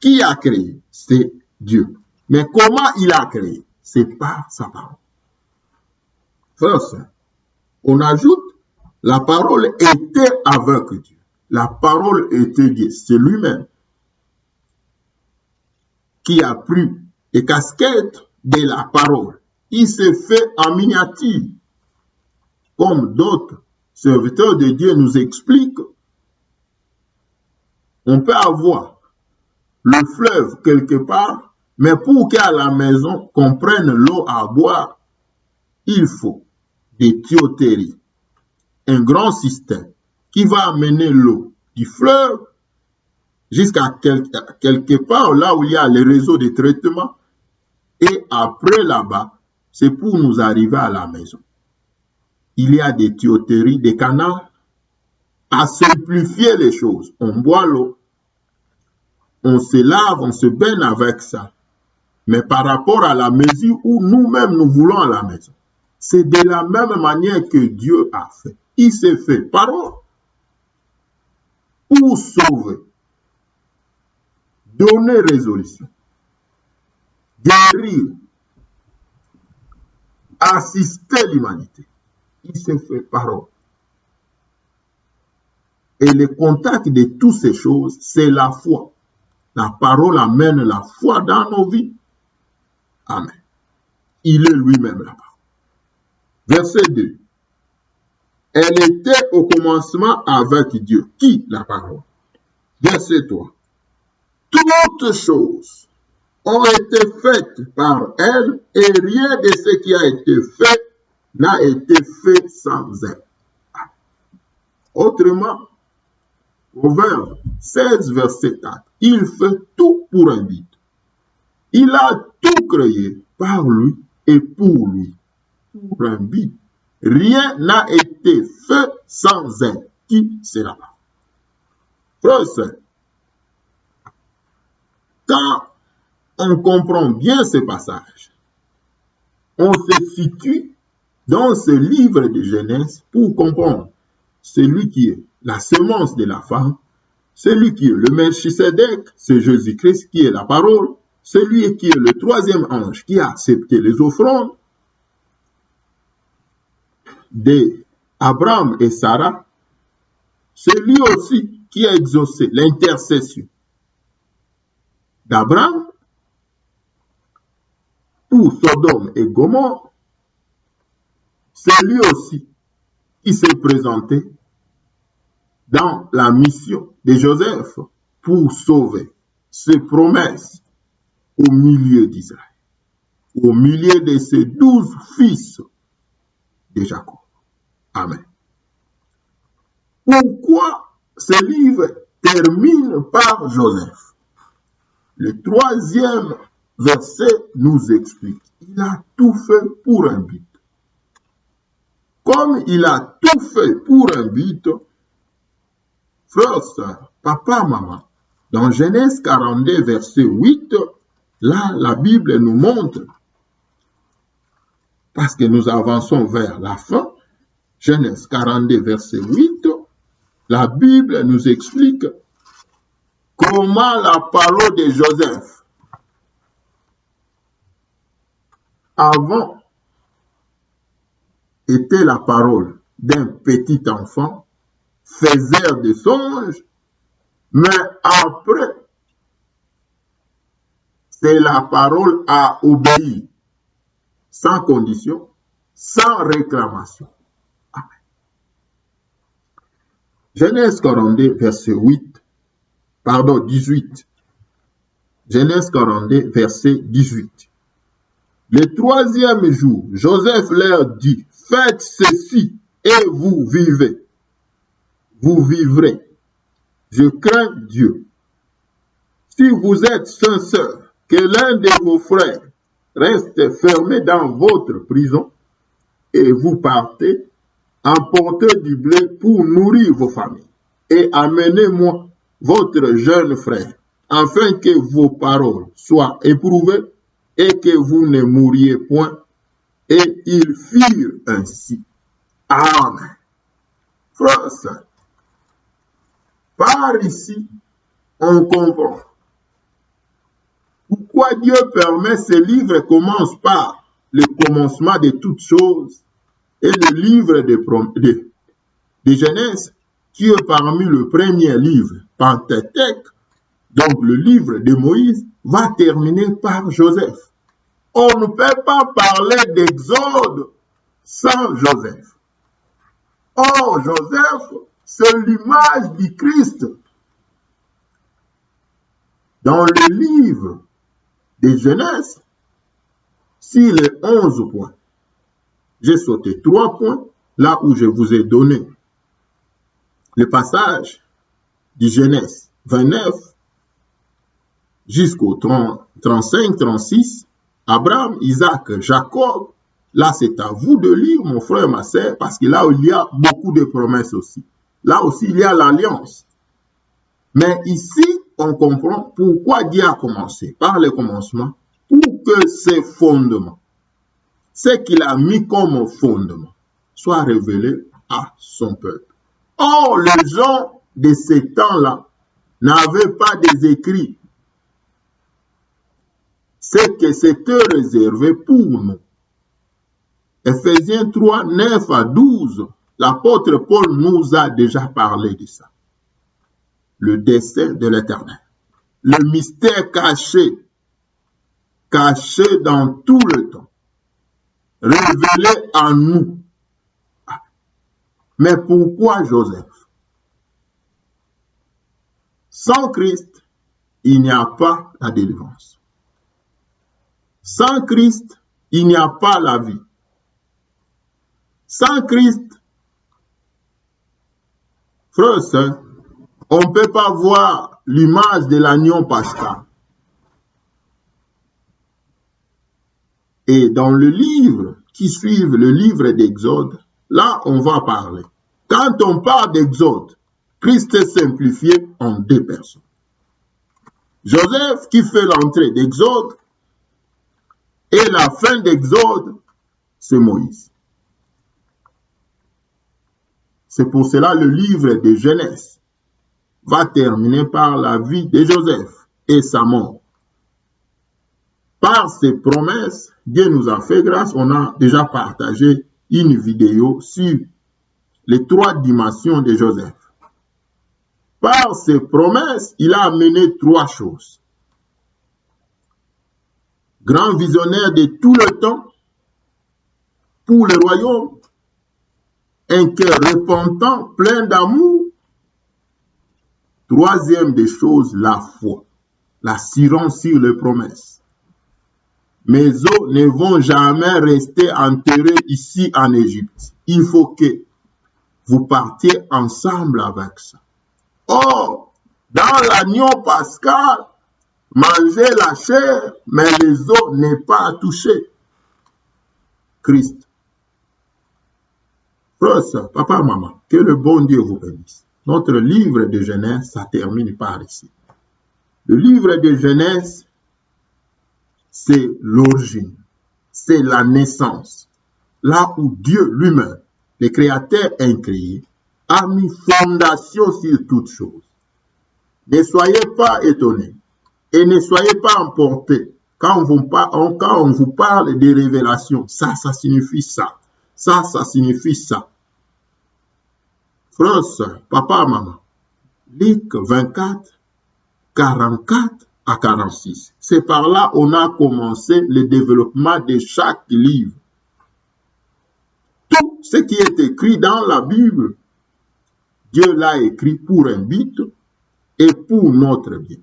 Qui a créé? C'est Dieu. Mais comment il a créé? C'est par sa parole. Frère, on ajoute, la parole était avec Dieu. la parole était Dieu. C'est lui-même qui a pris les casquettes de la parole. Il s'est fait en miniature, comme d'autres serviteurs de Dieu nous expliquent. On peut avoir le fleuve quelque part, mais pour qu'à la maison qu'on prenne l'eau à boire, il faut des tuyauteries, un grand système qui va amener l'eau du fleuve jusqu'à quelque part là où il y a les réseaux de traitement. Et après là-bas, c'est pour nous arriver à la maison. Il y a des tuyauteries, des canaux, à simplifier les choses. On boit l'eau, on se lave, on se baigne avec ça. Mais par rapport à la mesure où nous-mêmes nous voulons à la maison, c'est de la même manière que Dieu a fait. Il s'est fait parole pour sauver, donner résolution, guérir, assister l'humanité. Il s'est fait parole. Et le contact de toutes ces choses, c'est la foi. La parole amène la foi dans nos vies. Amen. Il est lui-même la parole. Verset 2. Elle était au commencement avec Dieu. Qui, la parole? Verset 3. Toutes choses ont été faites par elle et rien de ce qui a été fait n'a été fait sans elle. Autrement, Proverbe 16, verset 4, il fait tout pour un but. Il a tout créé par lui et pour lui. Pour un but. Rien n'a été fait sans elle. Qui sera là? Frère et sœur, quand on comprend bien ce passage, on se situe dans ce livre de Genèse pour comprendre celui qui est la semence de la femme, celui qui est le Melchisedec, c'est Jésus-Christ qui est la parole, celui qui est le troisième ange qui a accepté les offrandes d'Abraham et Sarah, celui aussi qui a exaucé l'intercession d'Abraham pour Sodome et Gomorrhe, c'est lui aussi qui s'est présenté dans la mission de Joseph pour sauver ses promesses au milieu d'Israël, au milieu de ses 12 fils de Jacob. Amen. Pourquoi ce livre termine par Joseph? Le 3e verset nous explique. Il a tout fait pour un but. Comme il a tout fait pour un but, frère, soeur, papa, maman, dans Genèse 42, verset 8, là, la Bible nous montre, parce que nous avançons vers la fin, Genèse 42, verset 8, la Bible nous explique comment la parole de Joseph, avant, était la parole d'un petit enfant, faiseur de songes, mais après, c'est la parole à obéir, sans condition, sans réclamation. Amen. Genèse 42, verset 18. Genèse 42, verset 18. Le 3e jour, Joseph leur dit, faites ceci et vous vivez. Vous vivrez. Je crains Dieu. Si vous êtes sincère, que l'un de vos frères reste fermé dans votre prison et vous partez, emportez du blé pour nourrir vos familles et amenez-moi votre jeune frère, afin que vos paroles soient éprouvées et que vous ne mouriez point. Et ils firent ainsi. Amen. Frère, par ici, on comprend pourquoi Dieu permet ce livre commence par le commencement de toutes choses et le livre de Genèse qui est parmi le premier livre, Pentateuque, donc le livre de Moïse, va terminer par Joseph. On ne peut pas parler d'Exode sans Joseph. Or, Joseph, c'est l'image du Christ. Dans le livre de Genèse, sur les 11 points, j'ai sauté 3 points, là où je vous ai donné le passage du Genèse 29 jusqu'au 35, 36, Abraham, Isaac, Jacob. Là, c'est à vous de lire, mon frère, ma sœur, parce que là, il y a beaucoup de promesses aussi. Là aussi, il y a l'alliance. Mais ici, on comprend pourquoi Dieu a commencé par le commencement, pour que ces fondements, ce qu'il a mis comme fondement, soient révélés à son peuple. Or, les gens de ce temps-là n'avaient pas des écrits. C'est que c'était réservé pour nous. Ephésiens 3, 9 à 12, l'apôtre Paul nous a déjà parlé de ça. Le dessein de l'Éternel. Le mystère caché dans tout le temps, révélé en nous. Mais pourquoi Joseph? Sans Christ, il n'y a pas la délivrance. Sans Christ, il n'y a pas la vie. Sans Christ, frère, sœur, on ne peut pas voir l'image de l'agneau pascal. Et dans le livre qui suit, le livre d'Exode, là, on va parler. Quand on parle d'Exode, Christ est simplifié en 2 personnes. Joseph qui fait l'entrée d'Exode et la fin d'Exode, c'est Moïse. C'est pour cela le livre de Genèse va terminer par la vie de Joseph et sa mort. Par ses promesses, Dieu nous a fait grâce. On a déjà partagé une vidéo sur les 3 dimensions de Joseph. Par ses promesses, il a amené 3 choses. Grand visionnaire de tout le temps pour le royaume, un cœur repentant, plein d'amour. 3e des choses, la foi, l'assurance sur les promesses. Mes os ne vont jamais rester enterrés ici en Égypte. Il faut que vous partiez ensemble avec ça. Or, dans l'agneau pascal, mangez la chair, mais les os n'est pas à toucher. Christ. Frère, papa, maman, que le bon Dieu vous bénisse. Notre livre de Genèse, ça termine par ici. Le livre de Genèse, c'est l'origine, c'est la naissance. Là où Dieu lui-même, le Créateur incréé, a mis fondation sur toutes choses. Ne soyez pas étonnés et ne soyez pas emportés quand on vous parle des révélations. Ça signifie ça. Ça signifie ça. Frère, soeur, papa, maman, Luc 24, 44 à 46. C'est par là qu'on a commencé le développement de chaque livre. Tout ce qui est écrit dans la Bible, Dieu l'a écrit pour un but et pour notre bien.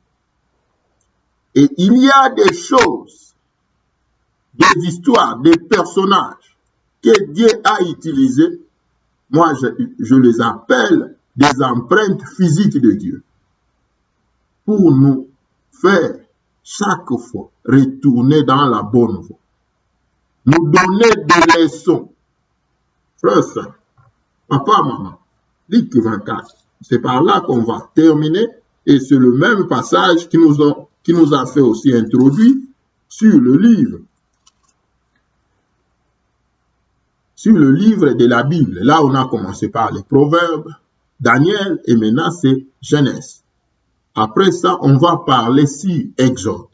Et il y a des choses, des histoires, des personnages que Dieu a utilisés. Moi, je les appelle des empreintes physiques de Dieu pour nous faire chaque fois retourner dans la bonne voie. Nous donner des leçons. Frère, soeur, papa, maman, Luc 24. C'est par là qu'on va terminer et c'est le même passage qui nous a fait aussi introduire sur le livre. Sur le livre de la Bible. Là, on a commencé par les Proverbes, Daniel et maintenant c'est Genèse. Après ça, on va parler sur Exode.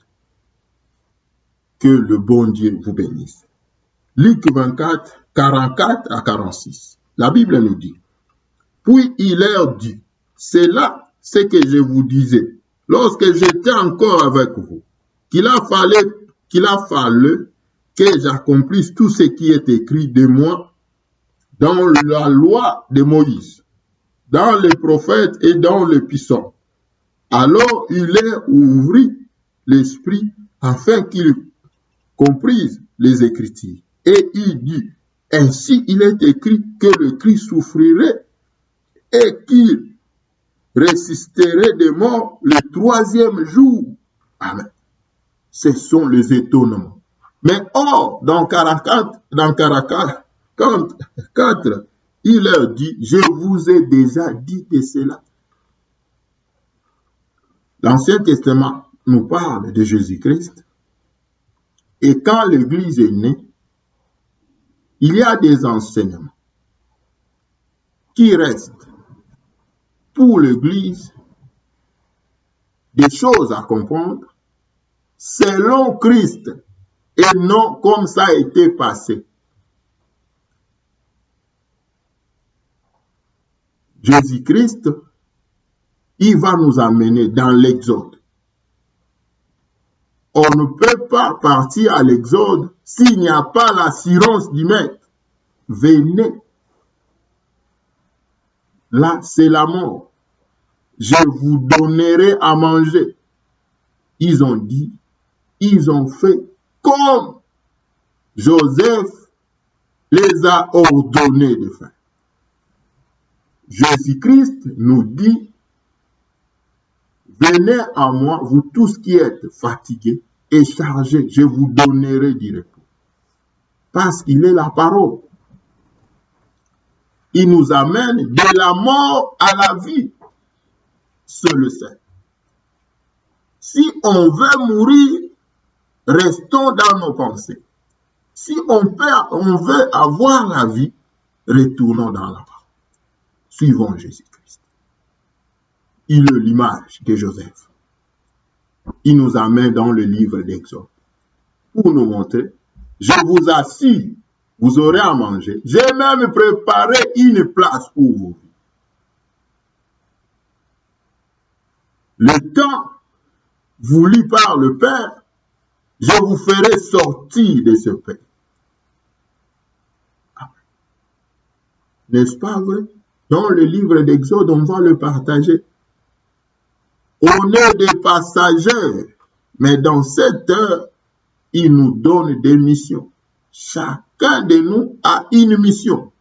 Que le bon Dieu vous bénisse. Luc 24, 44 à 46. La Bible nous dit: Puis il leur dit, c'est là ce que je vous disais, lorsque j'étais encore avec vous, qu'il a fallu que j'accomplisse tout ce qui est écrit de moi dans la loi de Moïse, dans les prophètes et dans les psaumes. Alors il leur ouvrit l'esprit afin qu'ils comprissent les Écritures. Et il dit, ainsi il est écrit que le Christ souffrirait et qu'il ressusciterait des morts le troisième jour. Amen. Ce sont les étonnements. Mais or, dans 44, il leur dit, je vous ai déjà dit de cela. L'Ancien Testament nous parle de Jésus-Christ. Et quand l'Église est née, il y a des enseignements qui restent pour l'Église, des choses à comprendre selon Christ et non comme ça a été passé. Jésus-Christ, il va nous amener dans l'Exode. On ne peut pas partir à l'Exode s'il n'y a pas l'assurance du Maître. Venez. Là, c'est la mort. Je vous donnerai à manger. Ils ont dit, ils ont fait comme Joseph les a ordonnés de faire. Jésus-Christ nous dit, venez à moi, vous tous qui êtes fatigués et chargés, je vous donnerai du repos. Parce qu'il est la parole. Il nous amène de la mort à la vie. C'est le Saint. Si on veut mourir, restons dans nos pensées. Si on veut avoir la vie, retournons dans la parole. Suivons Jésus-Christ. Il est l'image de Joseph. Il nous amène dans le livre d'Exode pour nous montrer, je vous assure, vous aurez à manger. J'ai même préparé une place pour vous. Le temps voulu par le Père, je vous ferai sortir de ce pays. N'est-ce pas vrai? Dans le livre d'Exode, on va le partager. On est des passagers, mais dans cette heure, il nous donne des missions. Chacun de nous a une mission.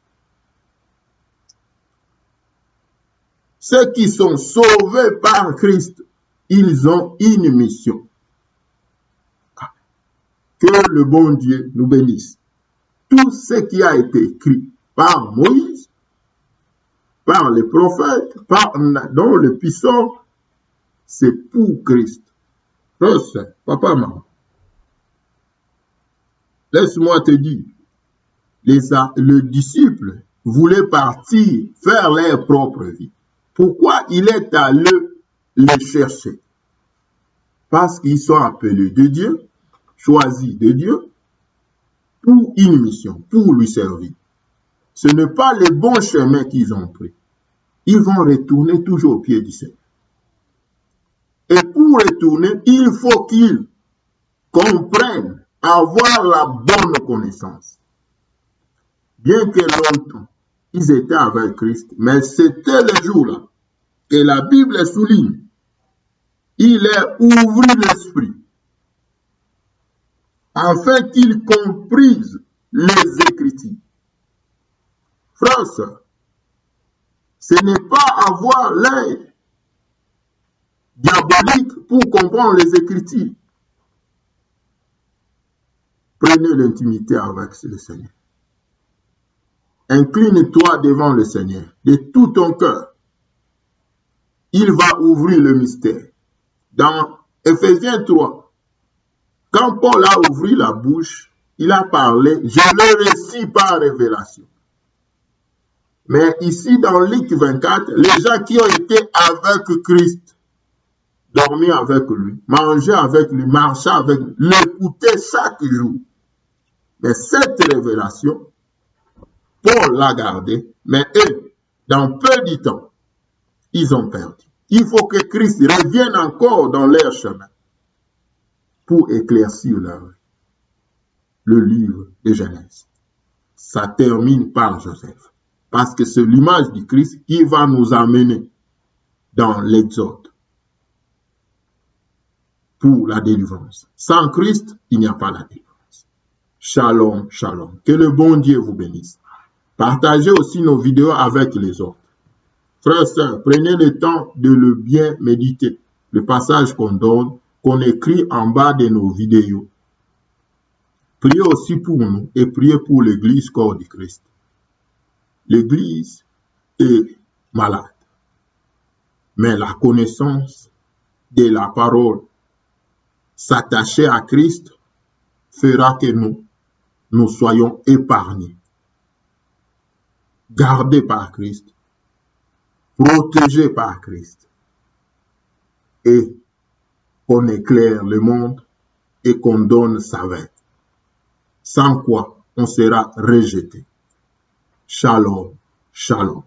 Ceux qui sont sauvés par Christ, ils ont une mission. Que le bon Dieu nous bénisse. Tout ce qui a été écrit par Moïse, par les prophètes, dans le psaume, c'est pour Christ. Papa, maman, laisse-moi te dire, le disciple voulait partir faire leur propre vie. Pourquoi il est allé les chercher? Parce qu'ils sont appelés de Dieu, choisis de Dieu, pour une mission, pour lui servir. Ce n'est pas le bon chemin qu'ils ont pris. Ils vont retourner toujours au pied du Seigneur. Et pour retourner, il faut qu'ils comprennent, avoir la bonne connaissance. Bien que longtemps, ils étaient avec Christ, mais c'était le jour-là que la Bible souligne. Il leur ouvrit l'esprit afin qu'ils comprisent les Écritures. Frères, ce n'est pas avoir l'œil diabolique pour comprendre les Écritures. Prenez l'intimité avec le Seigneur. Incline-toi devant le Seigneur de tout ton cœur. Il va ouvrir le mystère. Dans Éphésiens 3, quand Paul a ouvert la bouche, il a parlé, je le récit par révélation. Mais ici, dans Luc 24, les gens qui ont été avec Christ, dormi avec lui, manger avec lui, marcher avec lui, l'écouter chaque jour. Mais cette révélation, Paul l'a gardée, mais eux, dans peu de temps, ils ont perdu. Il faut que Christ revienne encore dans leur chemin pour éclaircir leur vie. Le livre de Genèse. Ça termine par Joseph. Parce que c'est l'image du Christ qui va nous amener dans l'Exode pour la délivrance. Sans Christ, il n'y a pas la délivrance. Shalom, shalom. Que le bon Dieu vous bénisse. Partagez aussi nos vidéos avec les autres. Frères et sœurs, prenez le temps de le bien méditer. Le passage qu'on donne, qu'on écrit en bas de nos vidéos. Priez aussi pour nous et priez pour l'Église corps du Christ. L'Église est malade. Mais la connaissance de la parole, s'attacher à Christ, fera que nous soyons épargnés, gardés par Christ, protégés par Christ, et qu'on éclaire le monde et qu'on donne sa vie. Sans quoi on sera rejeté. Shalom, shalom.